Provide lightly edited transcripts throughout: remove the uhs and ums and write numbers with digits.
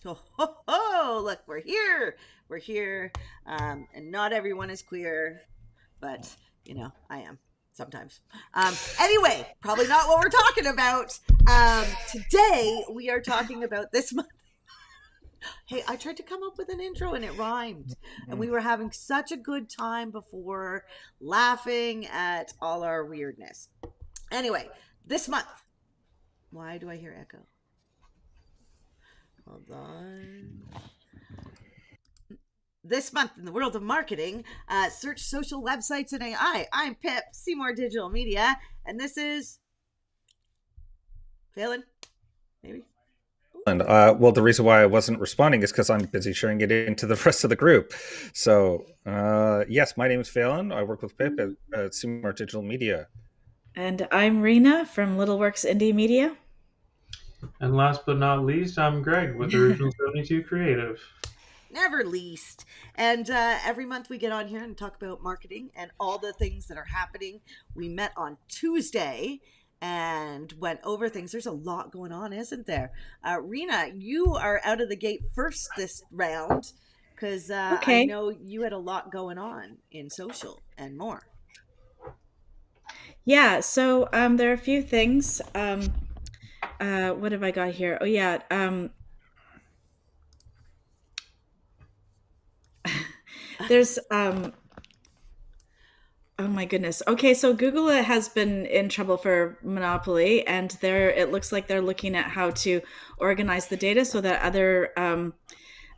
Oh, ho, ho, look, we're here. We're here. And not everyone is queer, but, I am sometimes. Anyway, probably not what we're talking about. Today, we are talking about this month. Hey, I tried to come up with an intro and it rhymed. And we were having such a good time before, laughing at all our weirdness. Anyway, this month. Why do I hear echo? Hold on. This month in the world of marketing, search social websites and AI. I'm Pip, Seymour Digital Media, and this is Phelan, maybe. And well, the reason why I wasn't responding is because I'm busy sharing it into the rest of the group. So, yes, my name is Phelan. I work with Pip at Seymour Digital Media. And I'm Rena from Littleworks Indie Media. And last but not least, I'm Greg with Original 72 Creative. Never least. And every month we get on here and talk about marketing and all the things that are happening. We met on Tuesday and went over things. There's a lot going on, isn't there? Rena, you are out of the gate first this round because I know you had a lot going on in social and more. Yeah, so there are a few things. What have I got here? Oh, yeah. There's oh my goodness. Okay, so Google has been in trouble for monopoly, and it looks like they're looking at how to organize the data so that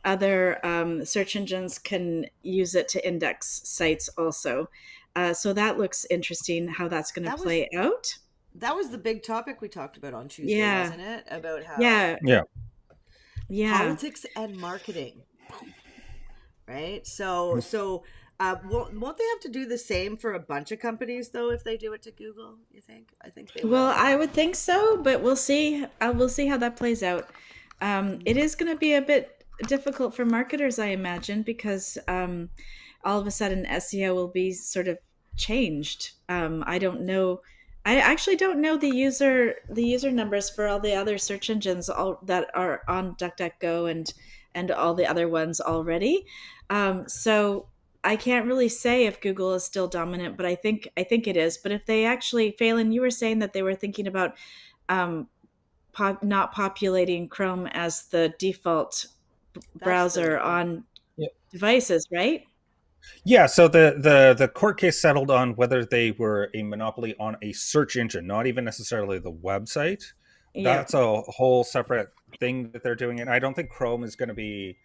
other search engines can use it to index sites also. So that looks interesting how that's going to play out. That was the big topic we talked about on Tuesday, wasn't it? About how politics and marketing, right? So won't they have to do the same for a bunch of companies though if they do it to Google? You think? I think they will. Well, I would think so, but we'll see. We'll see how that plays out. It is going to be a bit difficult for marketers, I imagine, because all of a sudden SEO will be sort of changed. I don't know. I actually don't know the user numbers for all the other search engines that are on DuckDuckGo and all the other ones already. So I can't really say if Google is still dominant, but I think it is. But if they actually, Phelan, you were saying that they were thinking about not populating Chrome as the default browser on devices, right? Yeah, so the court case settled on whether they were a monopoly on a search engine, not even necessarily the website. That's a whole separate thing that they're doing, and I don't think Chrome is going to be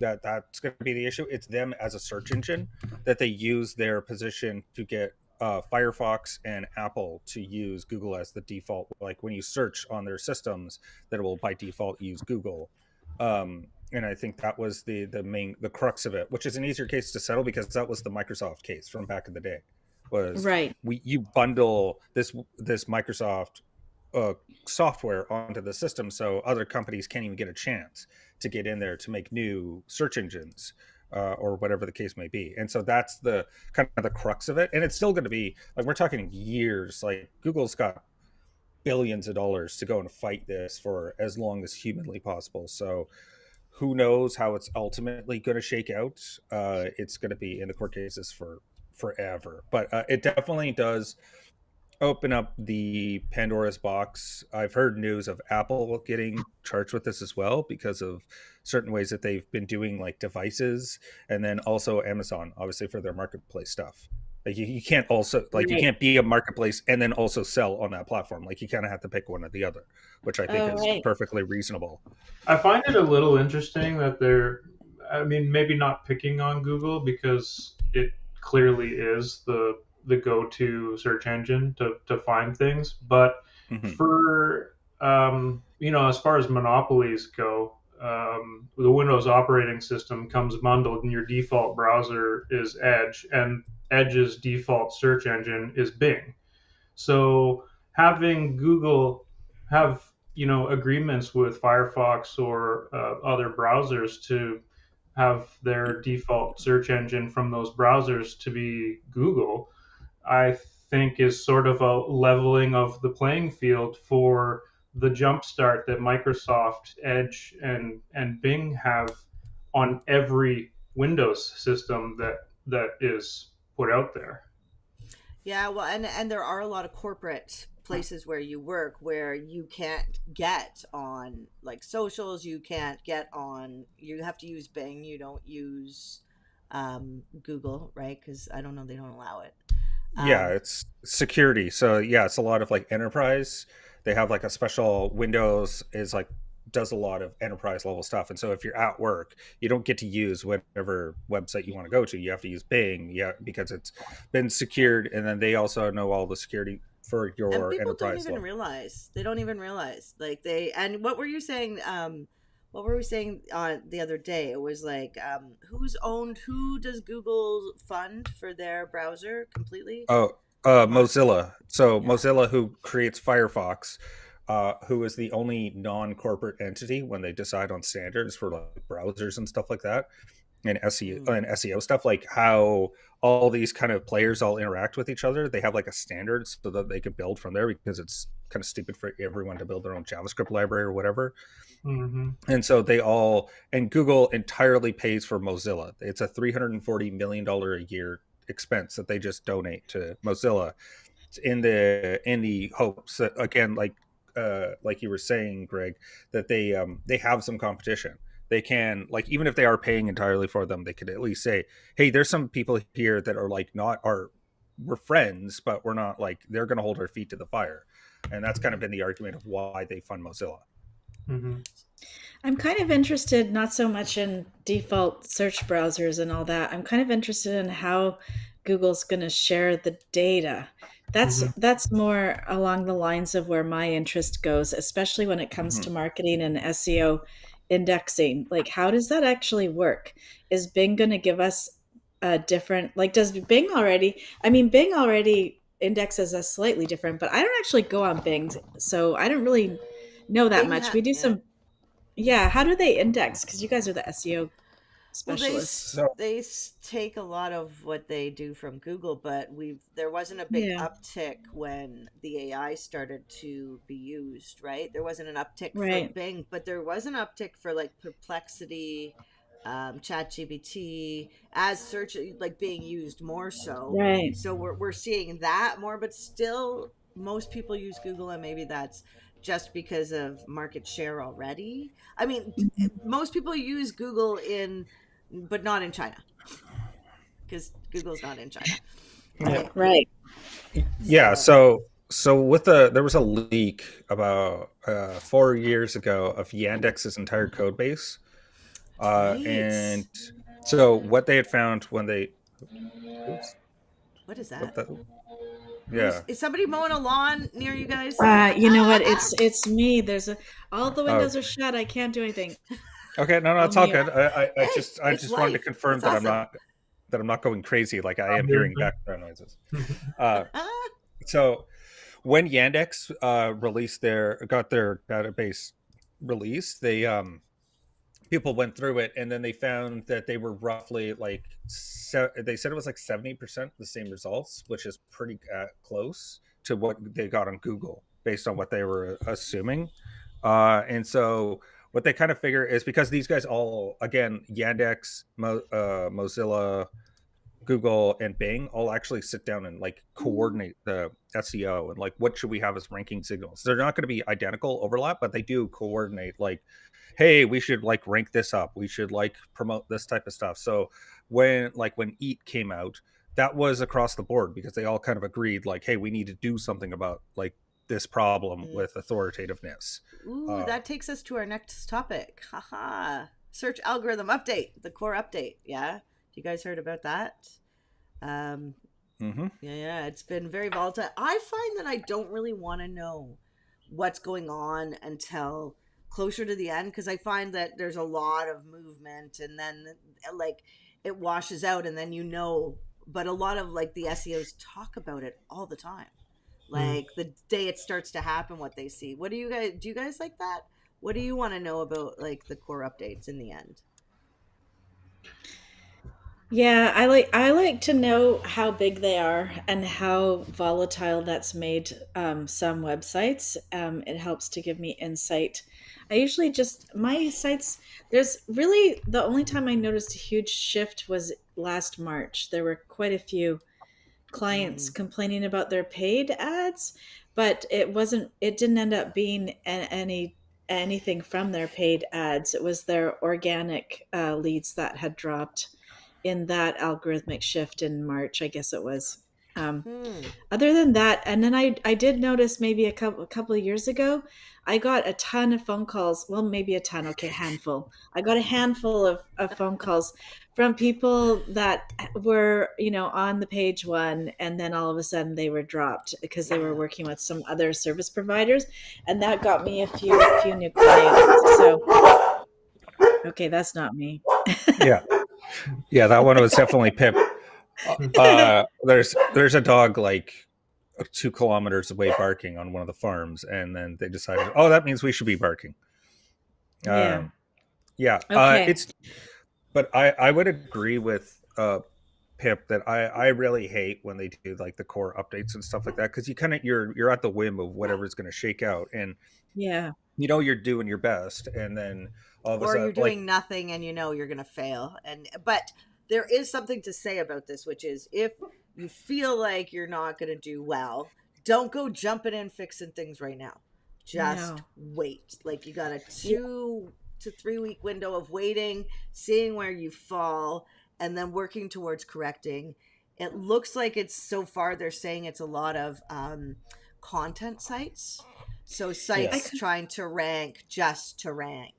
that's going to be the issue. It's them as a search engine that they use their position to get Firefox and Apple to use Google as the default. Like when you search on their systems, that it will by default use Google. And I think that was the crux of it, which is an easier case to settle because that was the Microsoft case from back in the day. Was right? You bundle this Microsoft software onto the system, so other companies can't even get a chance to get in there to make new search engines or whatever the case may be. And so that's the kind of the crux of it. And it's still going to be like we're talking years. Like Google's got billions of dollars to go and fight this for as long as humanly possible. So who knows how it's ultimately going to shake out? It's going to be in the court cases for forever. But it definitely does open up the Pandora's box. I've heard news of Apple getting charged with this as well because of certain ways that they've been doing like devices, and then also Amazon, obviously for their marketplace stuff. Like you can't also you can't be a marketplace and then also sell on that platform. Like you kind of have to pick one or the other, which I think is perfectly reasonable. I find it a little interesting that maybe not picking on Google because it clearly is the go-to search engine to find things. But for, as far as monopolies go, the Windows operating system comes bundled and your default browser is Edge and Edge's default search engine is Bing. So having Google have agreements with Firefox or other browsers to have their default search engine from those browsers to be Google, I think is sort of a leveling of the playing field for the jump start that Microsoft Edge and Bing have on every Windows system that is put out there. Yeah, well, and there are a lot of corporate places where you work where you can't get on like socials, you can't get on, you have to use Bing, you don't use Google, right? Because I don't know, they don't allow it. Yeah, Um, it's security. So yeah, it's a lot of like enterprise. They have like a special Windows is like does a lot of enterprise level stuff. And so if you're at work, you don't get to use whatever website you want to go to. You have to use Bing, yeah, because it's been secured, and then they also know all the security for and your people don't enterprise even level. realize, they don't even realize like they, and what were you saying, what were we saying the other day? It was like, who's owned, who does Google fund for their browser completely? Oh, Mon- Mozilla. So yeah. Mozilla, who creates Firefox, who is the only non-corporate entity when they decide on standards for like browsers and stuff like that, and SEO Mm. and SEO stuff, like how all these kind of players all interact with each other. They have like a standard so that they can build from there because it's kind of stupid for everyone to build their own JavaScript library or whatever. Mm-hmm. And so they all, and Google entirely pays for Mozilla. It's a $340 million a year expense that they just donate to Mozilla in the hopes that, again, like you were saying, Greg, that they have some competition. They can, like, even if they are paying entirely for them, they could at least say, hey, there's some people here that are like not our, we're friends, but we're not like, they're going to hold our feet to the fire. And that's kind of been the argument of why they fund Mozilla. Mm-hmm. I'm kind of interested, not so much in default search browsers and all that. I'm kind of interested in how Google's going to share the data. Mm-hmm. That's more along the lines of where my interest goes, especially when it comes Mm-hmm. to marketing and SEO indexing. Like, how does that actually work? Is Bing going to give us a different, like, does Bing already? I mean, Bing already indexes us slightly different, but I don't actually go on Bing, so I don't really know that much. We do Yeah. some, yeah, how do they index? Because you guys are the SEO Well, specialists. So, take a lot of what they do from Google, but there wasn't a big Yeah, uptick when the AI started to be used, right? There wasn't an uptick for right, Bing, but there was an uptick for like Perplexity, ChatGPT as search, like being used more so. right. So we're seeing that more, but still most people use Google, and maybe that's just because of market share already. I mean, Mhm. most people use Google but not in China, because Google's not in China, yeah, right? Right. yeah. So, So with there was a leak about 4 years ago of Yandex's entire code base. that's right. And so what they had found when they, oops, What is what that? the, Who's yeah. is somebody mowing a lawn near you guys? You know what? It's me. There's a all the Oh, windows are shut. I can't do anything. okay. No, no, I'll it's all mute. good. Hey, I it's just wanted to life. confirm It's awesome. that I'm not going crazy like I I'm am doing hearing that. background noises. Uh, so when Yandex released got their database released, they people went through it, and then they found that they were roughly like they said it was like 70% the same results, which is pretty close to what they got on Google based on what they were assuming. And so what they kind of figure is, because these guys all, again, Yandex, Mozilla, Google, and Bing all actually sit down and like coordinate the SEO and like what should we have as ranking signals. They're not going to be identical overlap, but they do coordinate like, hey, we should like rank this up. We should like promote this type of stuff. So when Eat came out, that was across the board because they all kind of agreed like, hey, we need to do something about like this problem Mm. with authoritativeness. Ooh, Uh, that takes us to our next topic. Haha. Search algorithm update, the core update. Yeah, you guys heard about that? Um, mhm. yeah, it's been very volatile. I find that I don't really want to know what's going on until closer to the end, because I find that there's a lot of movement, and then like it washes out, and then but a lot of like the SEOs talk about it all the time. Mm. Like the day it starts to happen, what they see. What do you guys like that? What do you want to know about like the core updates in the end? Yeah, I like to know how big they are and how volatile that's made some websites. It helps to give me insight. I usually just my sites. There's really the only time I noticed a huge shift was last March. There were quite a few clients Mm. complaining about their paid ads, but it didn't end up being anything from their paid ads. It was their organic leads that had dropped in that algorithmic shift in March, I guess it was. Um, Hmm. Other than that, and then I did notice maybe a couple of years ago, I got a ton of phone calls. Well, maybe a ton. Okay, handful. I got a handful of phone calls from people that were on the page one, and then all of a sudden they were dropped because they were Yeah. working with some other service providers, and that got me a few new clients. So okay, that's not me. Yeah, yeah, that one was definitely Pip. There's a dog like 2 kilometers away barking on one of the farms, and then they decided, oh, that means we should be barking. Yeah. Um, yeah, Okay. it's but I would agree with Pip that I really hate when they do like the core updates and stuff like that, because you're at the whim of whatever's going to shake out, and Yeah. you're doing your best, and then all of a Or you're sudden, like, doing nothing and you know you're going to fail. And but there is something to say about this, which is if you feel like you're not going to do well, don't go jumping in fixing things right now. Just No. wait. Like you got a Yeah. 2 to 3 week window of waiting, seeing where you fall, and then working towards correcting. It looks like it's so far they're saying it's a lot of content sites. So yeah, I sites trying to rank just to rank.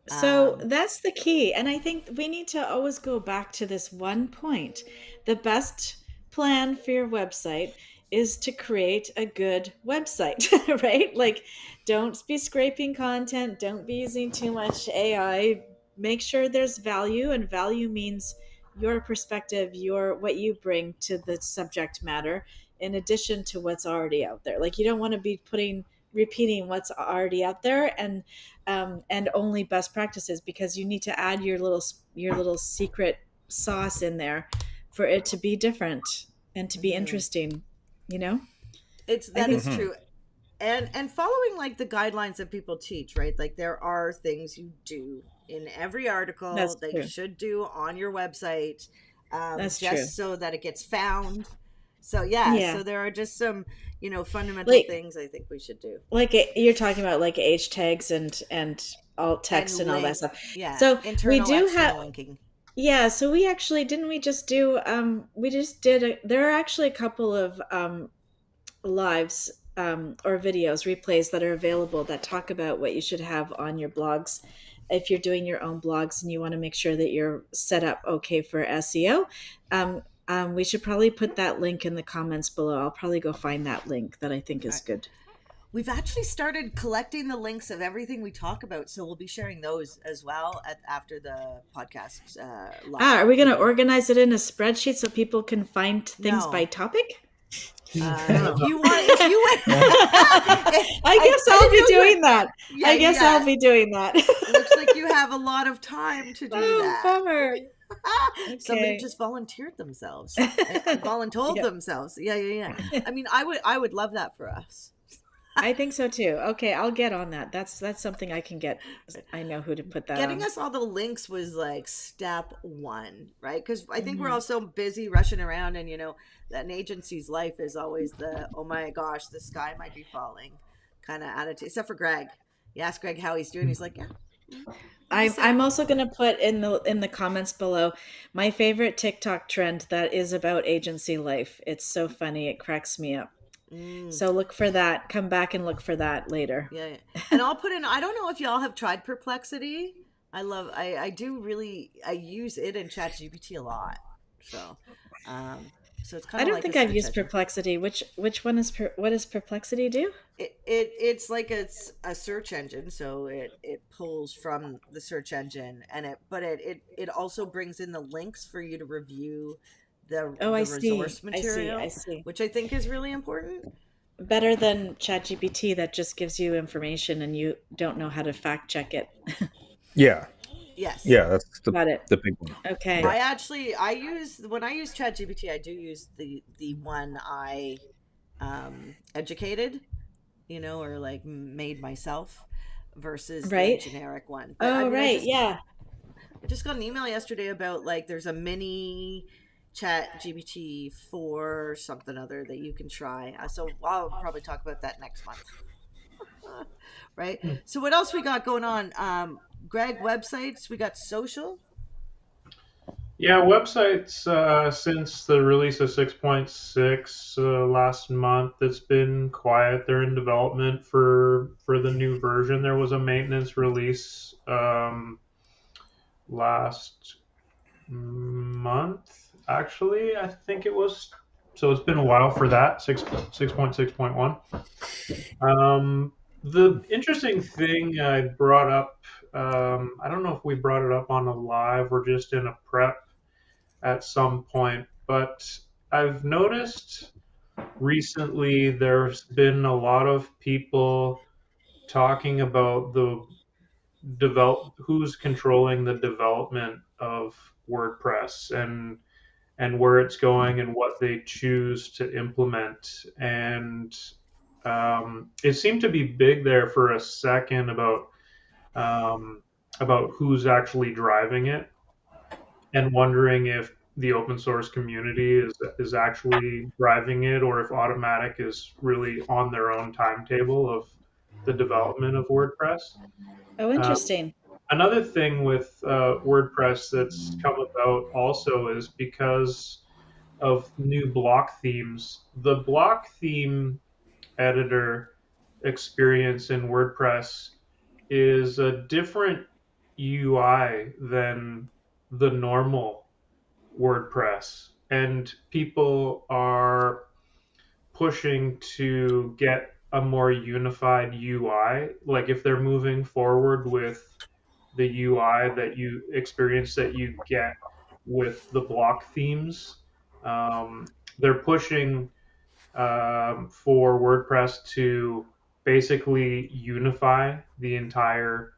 So Um, that's the key. And I think we need to always go back to this one point. The best plan for your website is to create a good website, right? Like, don't be scraping content, don't be using too much AI. Make sure there's value, and value means your perspective, your what you bring to the subject matter in addition to what's already out there. Like, you don't want to be repeating what's already out there, and only best practices, because you need to add your little secret sauce in there for it to be different and to be mhm. interesting. You know, It's I that think is hmm, true. And following like the guidelines that people teach, right? Like there are things you do in every article that's that you true. should do on your website, That's true. just so that it gets found. So yeah, Yeah, so there are just some, fundamental like things I think we should do. you're talking about like H tags and alt And text and all that link, stuff. yeah, So we internal, do have. external linking. Yeah, so we actually didn't we just do we just did there are actually a couple of lives or videos replays that are available that talk about what you should have on your blogs if you're doing your own blogs and you want to make sure that you're set up okay for SEO. We should probably put that link in the comments below. I'll probably go find that link that I think All is right. good. We've actually started collecting the links of everything we talk about, so we'll be sharing those as well after the podcast live. Are we We going to can organize it in a spreadsheet so people can find things by no. topic? If Oh. you want, if you want, I guess I I'll didn't be know you were. doing that. Yeah, I guess I'll yeah. be doing that. Looks like you have a lot of time to do Oh, that. bummer. Somebody Okay. just volunteered themselves, voluntold Yep. themselves. Yeah, yeah, yeah. I mean, I would love that for us. I think so too. Okay, I'll get on that. That's something I can get. I know who to put that Getting on. us all the links was like step one, right? Because I think we're Hmm. all so busy rushing around, and that an agency's life is always the oh my gosh, the sky might be falling kind of attitude. Except for Greg, you ask Greg how he's doing, he's like, yeah, I'm the I'm same. also gonna put in the comments below my favorite TikTok trend that is about agency life. It's so funny. It cracks me up. Mm, So look for that. Come back and look for that later. yeah, yeah, and I'll put in. I don't know if y'all have tried Perplexity. I do really. I use it in ChatGPT a lot. So, um, so it's kind I of don't like a think I've search used engine. Perplexity. Which one is what does Perplexity do? It's like it's a search engine, so it pulls from the search engine, and it also brings in the links for you to review Oh, I the see. resource I see. I material, see. which I think is really important. Better than ChatGPT that just gives you information and you don't know how to fact check it. yeah, Yes. Yeah, that's Got it. the big one. Okay. Yeah. I use when I use ChatGPT, I do use the one I educated, or like made myself versus the Right. generic one. But I Oh, mean, right. Yeah. I just got an email yesterday about like there's a mini chat GPT for something other that you can try. So I'll probably talk about that next month. Right. Hmm. So what else we got going on? Greg, websites, we got social. Yeah, websites since the release of 6.6 last month, it's been quiet. They're in development for the new version. There was a maintenance release last month, actually. I think it was. So it's been a while for that 6.6.1. The interesting thing I brought up. I don't know if we brought it up on a live or just in a prep at some point, but I've noticed recently there's been a lot of people talking about the develop who's controlling the development of WordPress and where it's going and what they choose to implement. And it seemed to be big there for a second um, about who's actually driving it and wondering if the open source community is actually driving it or if Automatic is really on their own timetable of the development of WordPress. Oh, Um, interesting. Another thing with WordPress that's come about also is because of new block themes. The block theme editor experience in WordPress is a different UI than the normal WordPress. And people are pushing to get a more unified UI. Like if they're moving forward with the UI that you experience that you get with the block themes, they're pushing for WordPress to basically unify the entire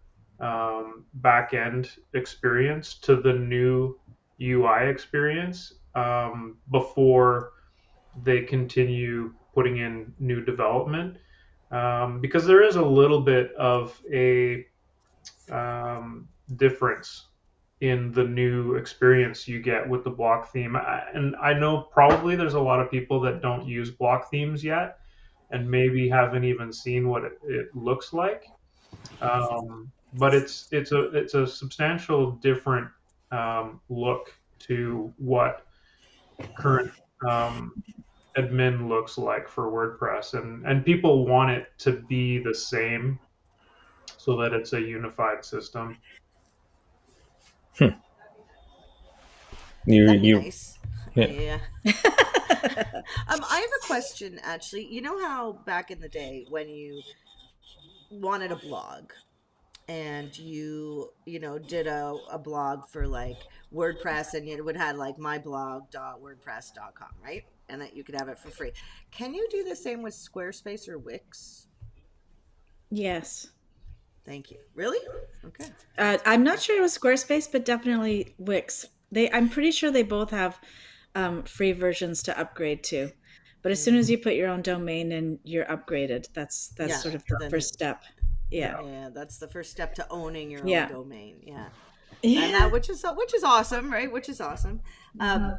back end experience to the new UI experience before they continue putting in new development. Because there is a little bit of a difference in the new experience you get with the block theme. And I know probably there's a lot of people that don't use block themes yet and maybe haven't even seen what it looks like. But it's a substantial different look to what current um, admin looks like for WordPress, and people want it to be the same so that it's a unified system. Hmm. You That'd be you nice. yeah. Yeah. I have a question actually. You know how back in the day when you wanted a blog and you did a blog for like WordPress and it would have like myblog.wordpress.com, right? And that you could have it for free. Can you do the same with Squarespace or Wix? Yes. Thank you. Really? Okay. I'm not sure it was Squarespace, but definitely Wix. I'm pretty sure they both have free versions to upgrade to. But as soon as Mm, you put your own domain in, you're upgraded. That's yeah. sort of the Then first step. Yeah. Yeah. yeah, that's the first step to owning your own Yeah. domain. Yeah. And Yeah. that which is awesome, right? Which is awesome. Mhm.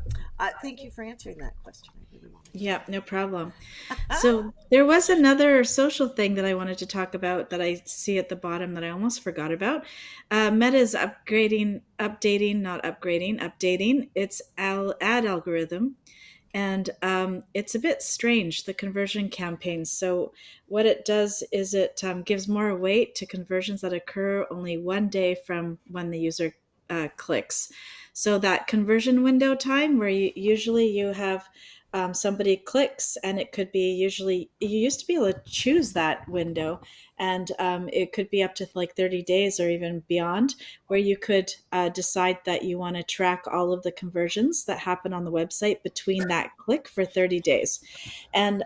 Thank you for answering that question. I really wanted Yeah, no problem. to. So there was another social thing that I wanted to talk about that I see at the bottom that I almost forgot about. Meta is not upgrading, updating its ad algorithm. And it's a bit strange, the conversion campaigns. So what it does is it gives more weight to conversions that occur only one day from when the user clicks. So that conversion window time where usually you have somebody clicks, and it could be, usually you used to be able to choose that window, and it could be up to like 30 days or even beyond, where you could decide that you want to track all of the conversions that happen on the website between that click for 30 days. And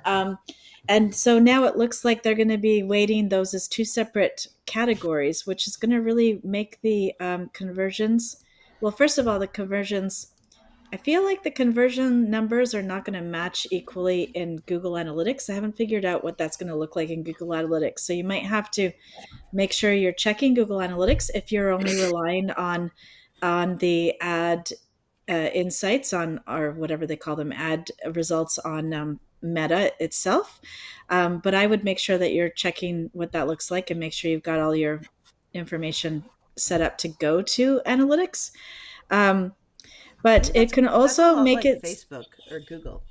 And so now it looks like they're going to be weighting those as two separate categories, which is going to really make the conversions. Well, first of all, the conversions, I feel like the conversion numbers are not going to match equally in Google Analytics. I haven't figured out what that's going to look like in Google Analytics. So you might have to make sure you're checking Google Analytics if you're only relying on the ad insights on, or whatever they call them, ad results on Meta itself. But I would make sure that you're checking what that looks like and make sure you've got all your information set up to go to analytics. Um, I but think it can that's a also lot make like it, Facebook or Google,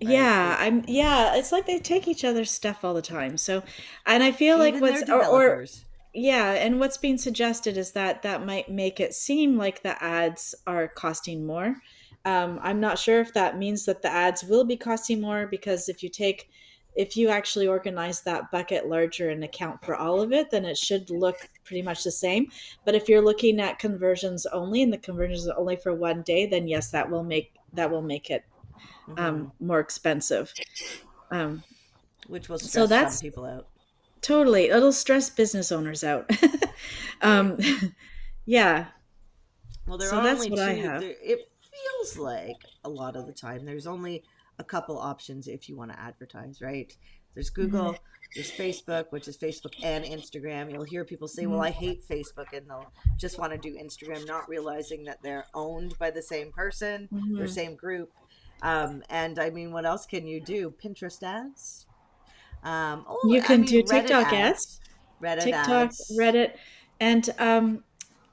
right? yeah, it's like they take each other's stuff all the time. So, and I feel like Even their what's, or developers. yeah, and what's being suggested is that that might make it seem like the ads are costing more. I'm not sure if that means that the ads will be costing more, because if you actually organize that bucket larger and account for all of it, then it should look pretty much the same. But if you're looking at conversions only, and the conversions are only for one day, then yes, that will make it Hmm. more expensive. Um, Which will so stress some that's people out, totally, it'll stress business owners out. right? um, yeah, Well, there so are that's only what I two. have. There, it feels like a lot of the time there's only a couple options if you want to advertise, right? There's Hmm. Google, there's Facebook, which is Facebook and Instagram. You'll hear people say, "Well, Hmm. I hate Facebook," and they'll just want to do Instagram, not realizing that they're owned by the same person or Hmm. same group. And I mean, what else can you do? Pinterest ads. Oh, You I can mean, do Reddit TikTok ads, ads. Reddit TikTok, ads. Reddit, and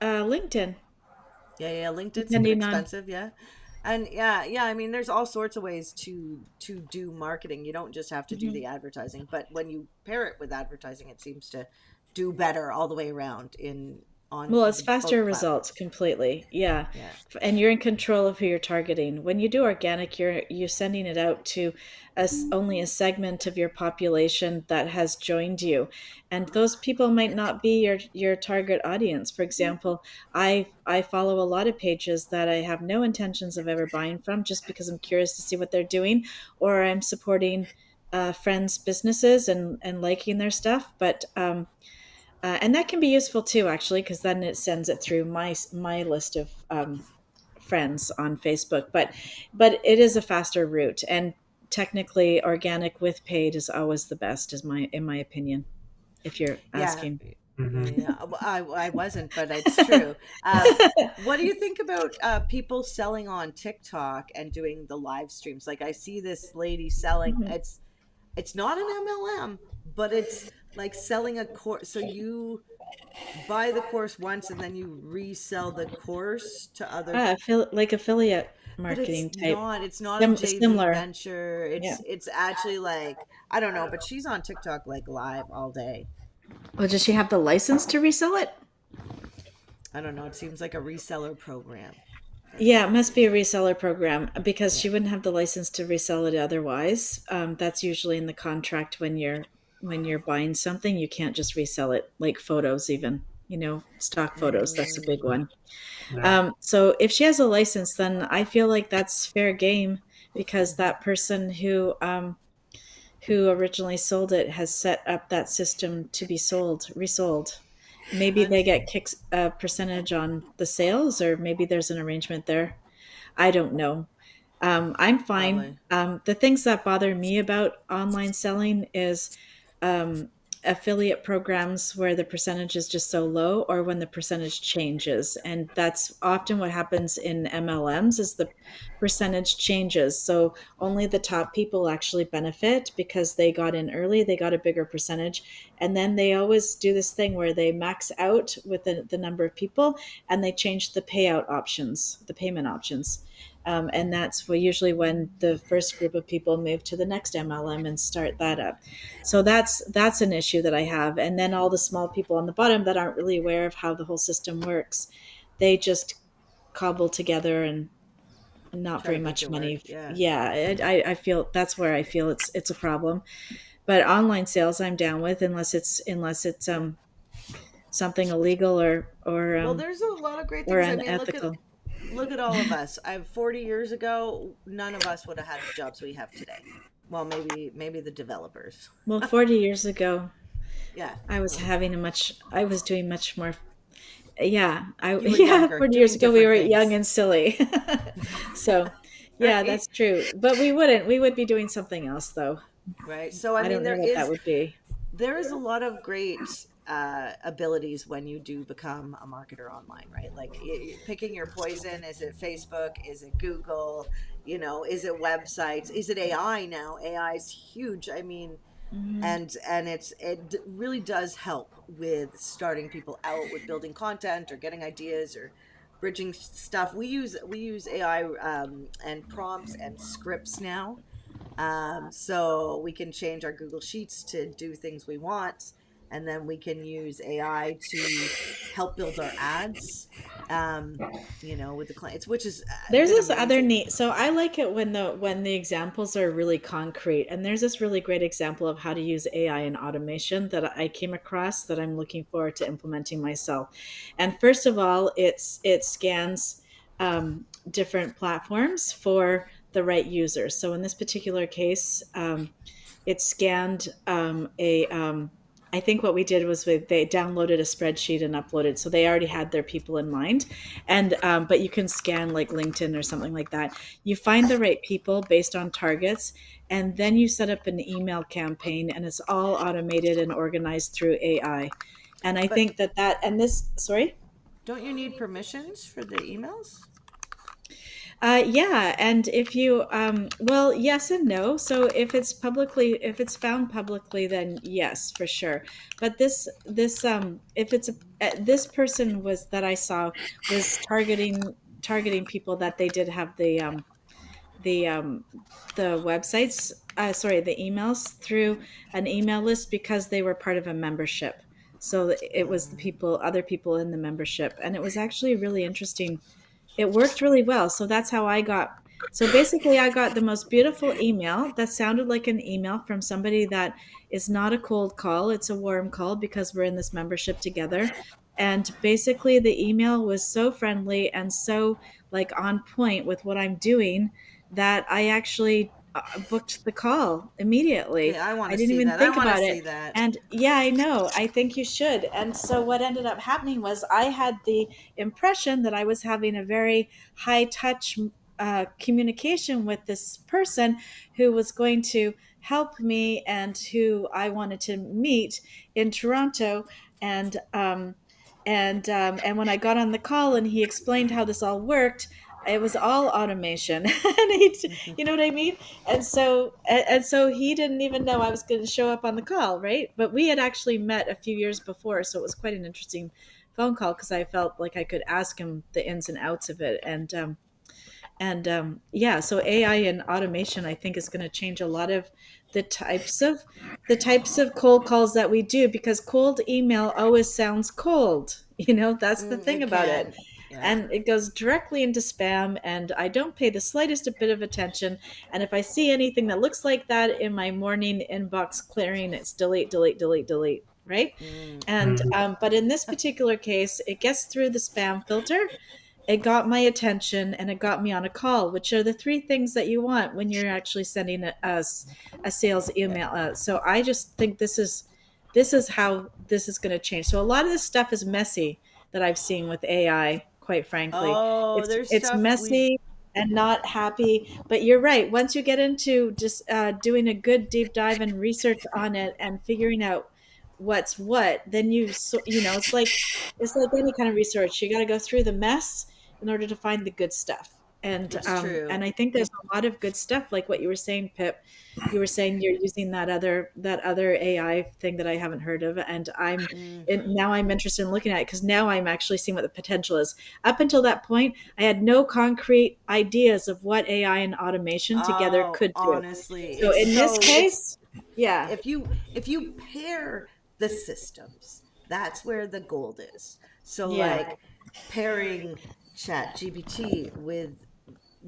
LinkedIn, Yeah, LinkedIn's a bit depending on. expensive, yeah. And yeah, I mean there's all sorts of ways to do marketing. You don't just have to do Mhm. the advertising, but when you pair it with advertising, it seems to do better all the way around in on Well, it's both faster results platforms. completely. Yeah. Yeah. And you're in control of who you're targeting. When you do organic, you're sending it out to only a segment of your population that has joined you. And those people might not be your target audience. For example, I follow a lot of pages that I have no intentions of ever buying from, just because I'm curious to see what they're doing, or I'm supporting friends' businesses and liking their stuff. But and that can be useful too, actually, because then it sends it through my list of friends on Facebook. But it is a faster route, and technically, organic with paid is always the best, is my in my opinion. If you're Yeah. asking. Hmm. Yeah, well, I wasn't, but it's true. What do you think about people selling on TikTok and doing the live streams? Like I see this lady selling. Mhm. It's not an MLM, but it's like selling a course. So you buy the course once and then you resell the course to other, I feel like affiliate but it's marketing type, not, it's not a JV similar. venture. Yeah. It's actually like, I don't know, but she's on TikTok like live all day. Well, does she have the license to resell it? I don't know, it seems like a reseller program. Yeah, it must be a reseller program, because Yeah. she wouldn't have the license to resell it otherwise. That's usually in the contract when you're buying something. You can't just resell it, like photos, even, stock photos. That's a big Mm, one. Yeah. So if she has a license, then I feel like that's fair game, because mhm. that person who originally sold it has set up that system to be resold. Maybe I'm they get kicks a percentage on the sales, or maybe there's an arrangement there. I don't know. I'm fine. probably. The things that bother me about online selling is um, affiliate programs where the percentage is just so low, or when the percentage changes. And that's often what happens in MLMs, is the percentage changes. So only the top people actually benefit, because they got in early, they got a bigger percentage. And then they always do this thing where they max out with the number of people, and they change the payout options, the payment options. And that's usually when the first group of people move to the next MLM and start that up. So that's an issue that I have. And then all the small people on the bottom that aren't really aware of how the whole system works, they just cobble together and not Try to very make much it work. money. Yeah. Yeah, I feel that's where I feel it's a problem. But online sales, I'm down with, unless it's something illegal Well, there's a lot of great or things. I mean, unethical. look at all of us. 40 years ago, none of us would have had the jobs we have today. Well, maybe the developers. Well, 40 years ago, Yeah. I was Well, having I was doing much more. Yeah, you were yeah, younger, 40 years doing ago we different were young things. and silly. So, yeah, Right. that's true. But we would be doing something else though. Right. So I I mean, don't know what that would be. there is a lot of great abilities when you do become a marketer online, right? Like picking your poison. Is it Facebook? Is it Google? Is it websites? Is it AI now? AI is huge. I mean, Hmm. and really does help with starting people out with building content or getting ideas or bridging stuff. We use AI and prompts and scripts now, so we can change our Google Sheets to do things we want, and then we can use AI to help build our ads, with the clients, which has There's been this other amazing. neat. So I like it when the examples are really concrete. And there's this really great example of how to use AI in automation that I came across that I'm looking forward to implementing myself. And first of all, it scans different platforms for the right users. So in this particular case, it scanned a I think what we did was they downloaded a spreadsheet and uploaded, so they already had their people in mind. And but you can scan like LinkedIn or something like that. You find the right people based on targets, and then you set up an email campaign, and it's all automated and organized through AI. And I But think that and this, sorry. don't you need permissions for the emails? Yeah, and if you, well, yes and no. So if it's found publicly, then yes, for sure. But if it's this person was that I saw was targeting people that they did have the um, the websites, sorry, the emails through an email list because they were part of a membership. So it was the Mm. people, other people in the membership, and it was actually really interesting. It worked really well. So that's how I got. So basically, I got the most beautiful email that sounded like an email from somebody that is not a cold call. It's a warm call because we're in this membership together. And basically, the email was so friendly and so like on point with what I'm doing that I actually booked the call Okay, immediately. I want I to didn't see even that. I think want to about it. see that. And yeah, I know. I think you should. And so what ended up happening was I had the impression that I was having a very high touch communication with this person who was going to help me and who I wanted to meet in Toronto. And and when I got on the call and he explained how this all worked, it was all automation. And you know what I mean? And so he didn't even know I was going to show up on the call, right? But we had actually met a few years before, so it was quite an interesting phone call because I felt like I could ask him the ins and outs of it. And yeah, so AI and automation, I think, is going to change a lot of the types of the types of cold calls that we do because cold email always sounds cold. That's the thing It about it. can. Yeah. And it goes directly into spam, and I don't pay the slightest bit of attention. And if I see anything that looks like that in my morning inbox clearing, it's delete, delete, delete, delete, right? Mm. And but in this particular case, it gets through the spam filter, it got my attention, and it got me on a call, which are the three things that you want when you're actually sending a sales email. So I just think this is how this is going to change. So a lot of this stuff is messy that I've seen with AI. Quite frankly, Oh, it's there's it's stuff we. messy and not happy. But you're right. Once you get into just doing a good deep dive and research on it and figuring out what's what, then it's like any kind of research. You got to go through the mess in order to find the good stuff. And It's um, true. and I think there's a lot of good stuff, like what you were saying, Pip. You were saying you're using that other AI thing that I haven't heard of, and Mm. now I'm interested in looking at it because now I'm actually seeing what the potential is. Up until that point, I had no concrete ideas of what AI and automation together Oh, could do. honestly, So in this it's case, yeah, if you pair the systems, that's where the gold is. So yeah. like pairing Chat GPT with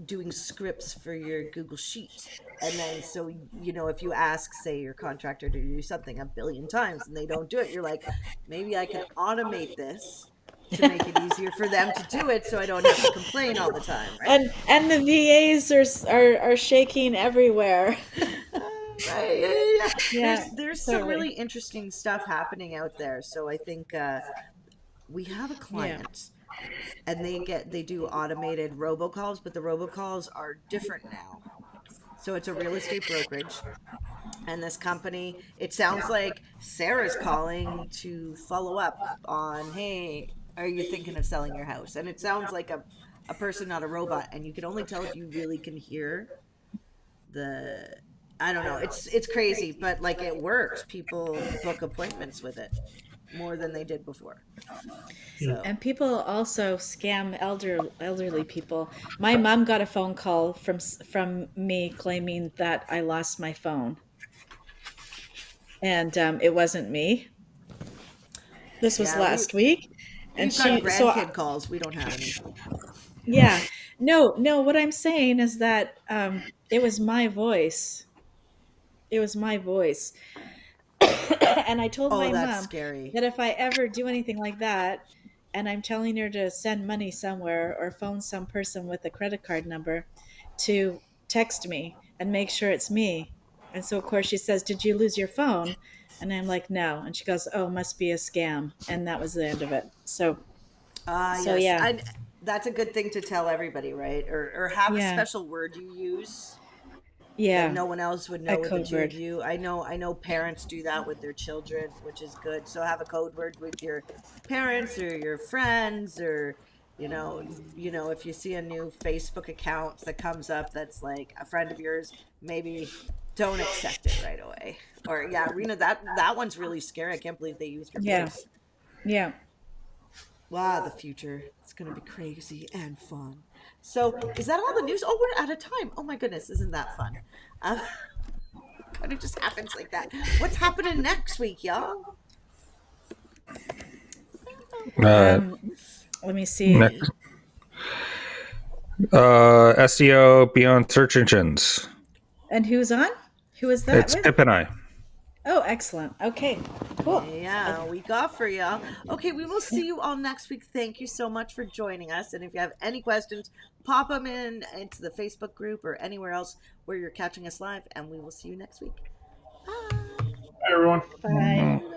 doing scripts for your Google Sheet. And then, so, if you ask, say, your contractor to do something a billion times and they don't do it, you're like, maybe I can automate this to make it easier for them to do it so I don't have to complain all the time, right? And the VAs are shaking everywhere. Right? Yeah. Yeah, There's some totally. really interesting stuff happening out there. So I think we have a Yeah. client, and they do automated robocalls, but the robocalls are different now. So it's a real estate brokerage, and this company, it sounds like Sarah's calling to follow up on, hey, are you thinking of selling your house? And it sounds like a person, not a robot, and you can only tell if you really can hear the, I don't know, it's crazy, but like it works. People book appointments with it more than they did before. So And people also scam elderly people. My mom got a phone call from me claiming that I lost my phone, and it wasn't me. This was yeah, last week, and we've got she so grandkid calls. We don't have any. yeah, no. What I'm saying is that it was my voice. It was my voice, and I told Oh, my that's mom scary. that if I ever do anything like that, and I'm telling her to send money somewhere or phone some person with a credit card number, to text me and make sure it's me. And so, of course, she says, "Did you lose your phone?" And I'm like, "No." And she goes, "Oh, must be a scam." And that was the end of it. Ah, So yes. yeah, I That's a good thing to tell everybody, right? Or have a yeah, special word you use that yeah, no one else would a know with the code two of word. you. I know parents do that with their children, which is good. So have a code word with your parents or your friends, or if you see a new Facebook account that comes up that's like a friend of yours, maybe don't accept it right away. Or yeah, Rena, that one's really scary. I can't believe they used your Yeah, voice. yeah. Wow, the future. It's going to be crazy and fun. So, is that all the news? Oh, we're out of time. Oh my goodness, isn't that fun? Um, kind of just happens like that. What's happening next week, y'all? Uh, Um, Let me see. next, SEO beyond search engines. And who's on? Who is that It's with? Pip and I. Oh, excellent. Okay, cool. Yeah, a week off for y'all. Okay, we will see you all next week. Thank you so much for joining us. And if you have any questions, pop them into the Facebook group or anywhere else where you're catching us live. And we will see you next week. Bye. Hi, everyone. Bye. Bye.